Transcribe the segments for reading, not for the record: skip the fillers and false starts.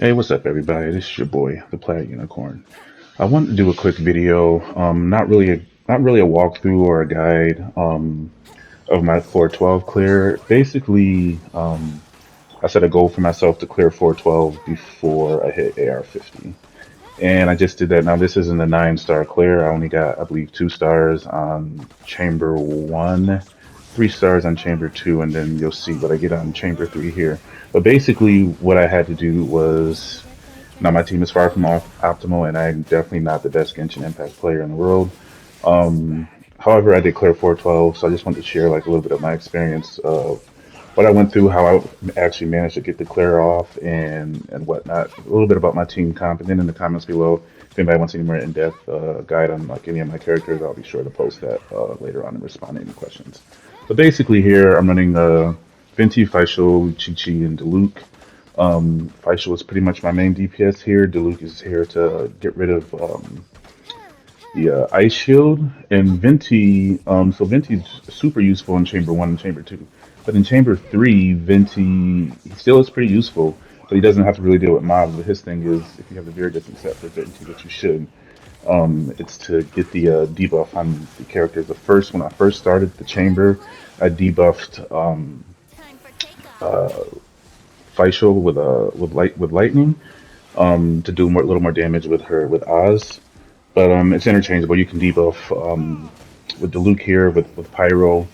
Hey, what's up, everybody? This is your boy, the Plaid Unicorn. I wanted to do a quick video, not really a walkthrough or a guide, of my 412 clear. Basically, I set a goal for myself to clear 412 before I hit AR50, and I just did that. Now this isn't a 9-star clear. I only got, I believe, 2 stars on chamber one, 3 stars on chamber two, and then you'll see what I get on chamber three here. But basically, what I had to do was, now my team is far from optimal, and I'm definitely not the best Genshin Impact player in the world. However, I did clear 412, so I just wanted to share like a little bit of my experience of what I went through, how I actually managed to get the clear off, and whatnot. A little bit about my team comp, and then in the comments below, if anybody wants any more in-depth guide on like any of my characters, I'll be sure to post that later on and respond to any questions. But basically, here I'm running Venti, Faisal, Chi-Chi, and Diluc. Faisal is pretty much my main DPS here. Diluc is here to get rid of the ice shield, and Venti. So Venti's super useful in chamber one and chamber two, but in chamber three, Venti he still is pretty useful, but he doesn't have to really deal with mobs. But his thing is, if you have the very distance set for Venti, which you should, it's to get the debuff on the characters. When I first started the chamber, I debuffed uh, Faisal with lightning, to do a little more damage with her with Oz. But it's interchangeable. You can debuff with Diluc here with Pyro.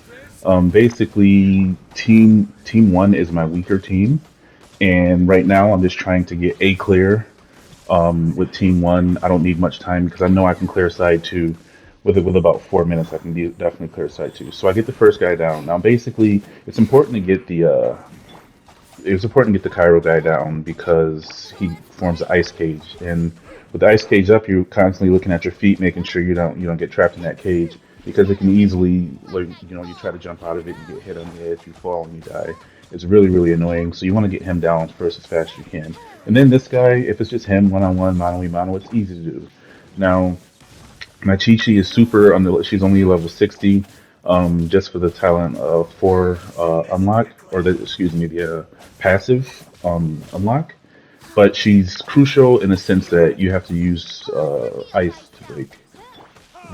Basically, team one is my weaker team, and right now I'm just trying to get a clear with team one. I don't need much time because I know I can clear side two. With about 4 minutes, I can definitely clear side two. So I get the first guy down. Now, basically, it's important to get the Cairo guy down because he forms an ice cage, and with the ice cage up, you're constantly looking at your feet, making sure you don't get trapped in that cage, because it can easily, like, you try to jump out of it, you get hit on the edge, you fall and you die. It's really, really annoying. So you want to get him down first as fast as you can, and then this guy, if it's just him one-on-one, mano, it's easy to do. Now my Chi-Chi is super she's only level 60, just for the talent of 4 unlock, or the passive unlock. But she's crucial in the sense that you have to use ice to break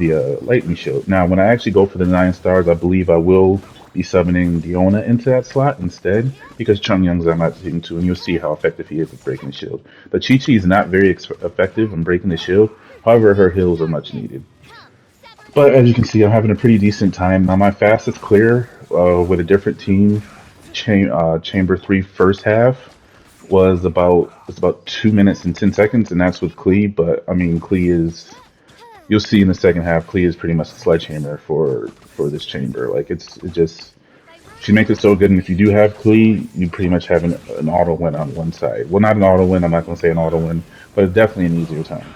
the lightning shield. Now, when I actually go for the 9 stars, I believe I will be summoning Diona into that slot instead, because Chung Young's on my team too, and you'll see how effective he is at breaking the shield. But Chi-Chi is not very effective in breaking the shield. However, her heals are much needed. But as you can see, I'm having a pretty decent time. Now, my fastest clear with a different team, Chamber 3 first half, it's about 2 minutes and 10 seconds, and that's with Klee. But I mean, you'll see in the second half, Klee is pretty much a sledgehammer for this chamber. Like it just she makes it so good. And if you do have Klee, you pretty much have an auto win on one side. Well, not an auto win. I'm not going to say an auto win, but it's definitely an easier time.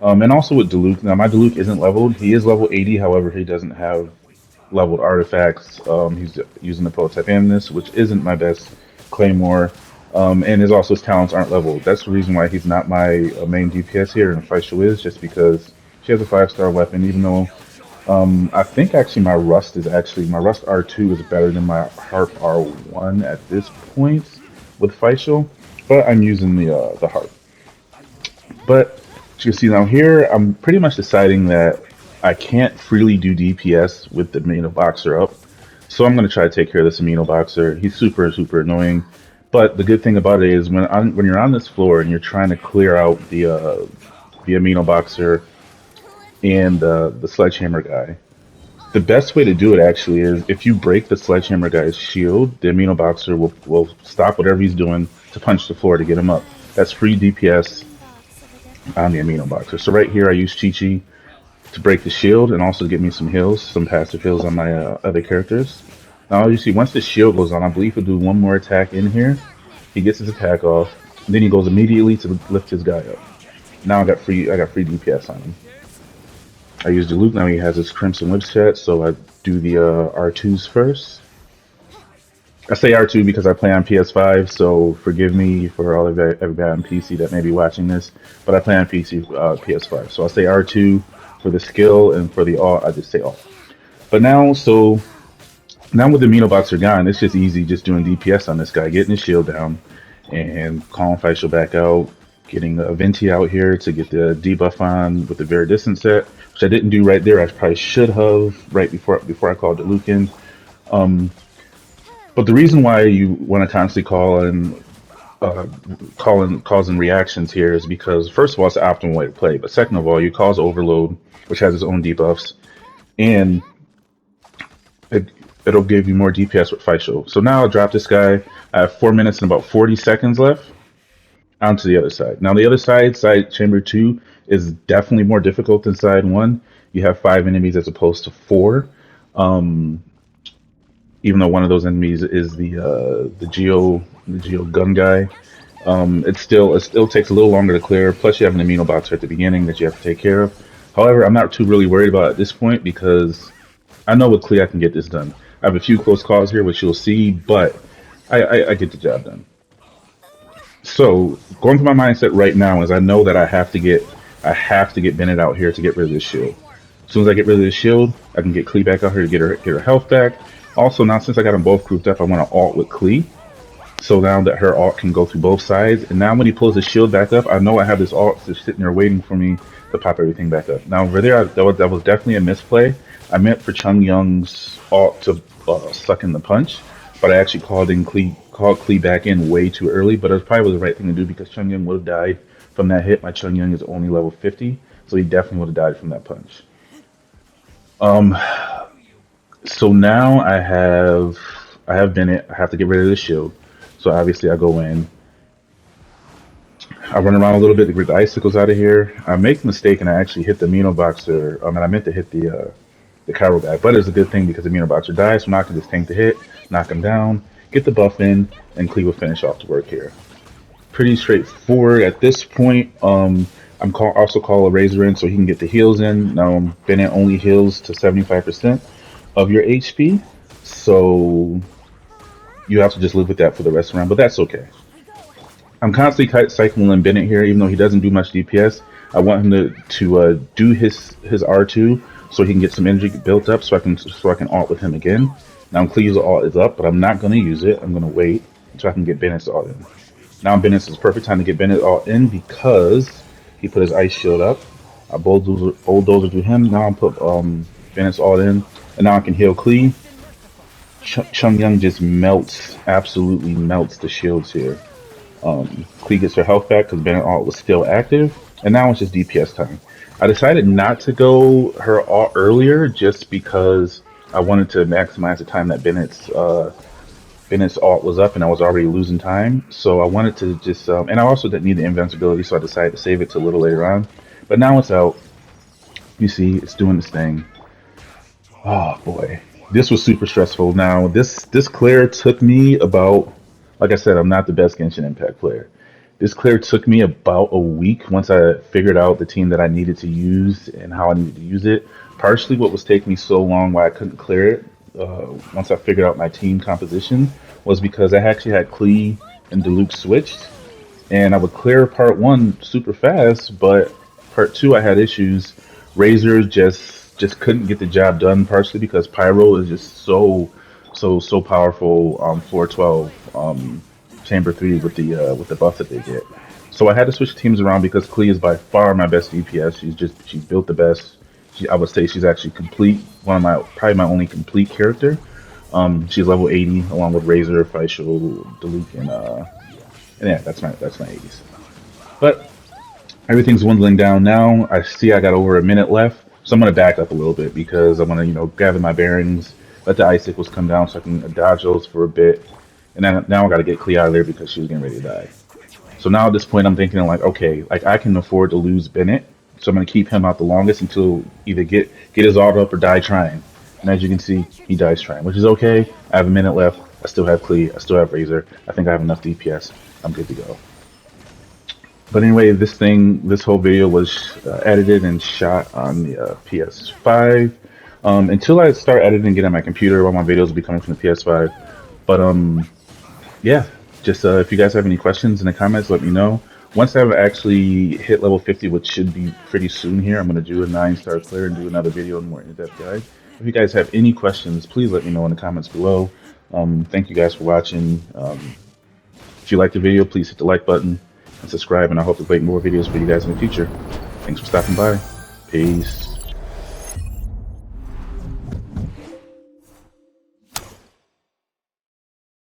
And also with Diluc. Now my Diluc isn't leveled. He is level 80. However, he doesn't have leveled artifacts. He's using the prototype Amnus, which isn't my best claymore. And his talents aren't leveled. That's the reason why he's not my main DPS here, and Faisal is, just because she has a 5-star weapon. Even though I think actually my Rust R2 is better than my Harp R1 at this point with Faisal, but I'm using the Harp. But as you can see now here, I'm pretty much deciding that I can't freely do DPS with the Amino Boxer up, so I'm going to try to take care of this Amino Boxer. He's super, super annoying. But the good thing about it is when you're on this floor and you're trying to clear out the Amino Boxer and the Sledgehammer guy, the best way to do it actually is if you break the Sledgehammer guy's shield, the Amino Boxer will stop whatever he's doing to punch the floor to get him up. That's free DPS on the Amino Boxer. So right here I use Chi-Chi to break the shield and also to get me some heals, some passive heals on my other characters. Now you see, once the shield goes on, I believe he'll do one more attack in here. He gets his attack off, and then he goes immediately to lift his guy up. Now I got free DPS on him. I use Diluc. Now he has his Crimson Whip set, so I do the R2s first. I say R2 because I play on PS5, so forgive me for everybody on PC that may be watching this, but I play on PC, PS5. So I say R2 for the skill, and for the all, I just say all. But now with the Amino Boxer gone, it's just easy just doing DPS on this guy, getting his shield down, and calling Faisal back out, getting a Venti out here to get the debuff on with the very distant set, which I didn't do right there. I probably should have right before I called the Lucan. Um, but the reason why you want to constantly call and causing reactions here is because first of all it's the optimal way to play, but second of all you cause overload, which has its own debuffs, and it, it'll give you more DPS with Faisal. So now I'll drop this guy. I have 4 minutes and about 40 seconds left. On to the other side. Now the other side, side chamber 2, is definitely more difficult than side 1. You have 5 enemies as opposed to 4. Um, Even though one of those enemies is the Geo gun guy, it still takes a little longer to clear. Plus, you have an amino boxer at the beginning that you have to take care of. However, I'm not too really worried about it at this point because I know with Klee I can get this done. I have a few close calls here, which you'll see, but I get the job done. So going through my mindset right now is I know that I have to get Bennett out here to get rid of this shield. As soon as I get rid of this shield, I can get Klee back out here to get her health back. Also, now since I got them both grouped up, I want to ult with Klee. So now that her ult can go through both sides, and now when he pulls his shield back up, I know I have this ult just sitting there waiting for me to pop everything back up. Now over there, that was definitely a misplay. I meant for Chung Young's ult to suck in the punch, but I actually called Klee back in way too early. But it probably was the right thing to do because Chung Young would have died from that hit. My Chung Young is only level 50, so he definitely would have died from that punch. So now I have Bennett. I have to get rid of the shield. So obviously I go in. I run around a little bit to get the icicles out of here. I make a mistake and I actually hit the amino boxer. And I meant to hit the Cairo guy, but it's a good thing because the amino boxer dies, so now I can just tank the hit, knock him down, get the buff in, and Clee will finish off the work here. Pretty straightforward at this point. Also call a Razor in so he can get the heals in. Now Bennett only heals to 75% of your HP, so you have to just live with that for the rest of the round, but that's okay. I'm constantly cycling Bennett here, even though he doesn't do much DPS. I want him to do his R2 so he can get some energy built up, so I can ult with him again. Now Klee's ult is up, but I'm not going to use it. I'm going to wait so I can get Bennett's ult in. Now Bennett's is perfect time to get Bennett's ult in because he put his ice shield up. I bulldozer to him. Now I'll put Bennett's ult in, and now I can heal Klee. Chung Young just absolutely melts the shields here. Klee gets her health back because Bennett ult was still active, and now it's just DPS time. I decided not to go her ult earlier just because I wanted to maximize the time that Bennett's ult was up and I was already losing time. So I wanted to just, and I also didn't need the invincibility, so I decided to save it to a little later on. But now it's out. You see, it's doing this thing. Oh boy, this was super stressful. Now this clear took me about, like I said, I'm not the best Genshin Impact player. This clear took me about a week once I figured out the team that I needed to use and how I needed to use it. Partially what was taking me so long why I couldn't clear it, once I figured out my team composition, was because I actually had Klee and Diluc switched, and I would clear part 1 super fast, but part 2 I had issues. Razor just couldn't get the job done, partially because Pyro is just so powerful. 412 Chamber 3 with the buff that they get. So I had to switch teams around because Klee is by far my best DPS. She's built the best. I would say she's actually complete. Probably my only complete character. She's level 80 along with Razor, Faisal, Diluc, and yeah, that's my 80s. But everything's dwindling down now. I see I got over a minute left, so I'm gonna back up a little bit because I want to gather my bearings, let the icicles come down so I can dodge those for a bit. And now I got to get Klee out of there because she was getting ready to die. So now at this point, I'm thinking like, okay, like I can afford to lose Bennett, so I'm gonna keep him out the longest until either get his ult up or die trying. And as you can see, he dies trying, which is okay. I have a minute left. I still have Klee. I still have Razor. I think I have enough DPS. I'm good to go. But anyway, this whole video was edited and shot on the PS5. Until I start editing again on my computer, all my videos will be coming from the PS5. But yeah, just if you guys have any questions in the comments, let me know. Once I've actually hit level 50, which should be pretty soon here, I'm going to do a 9-star clear and do another video and more in-depth guide. If you guys have any questions, please let me know in the comments below. Thank you guys for watching. If you liked the video, please hit the like button and subscribe, and I hope to make more videos for you guys in the future. Thanks for stopping by. Peace.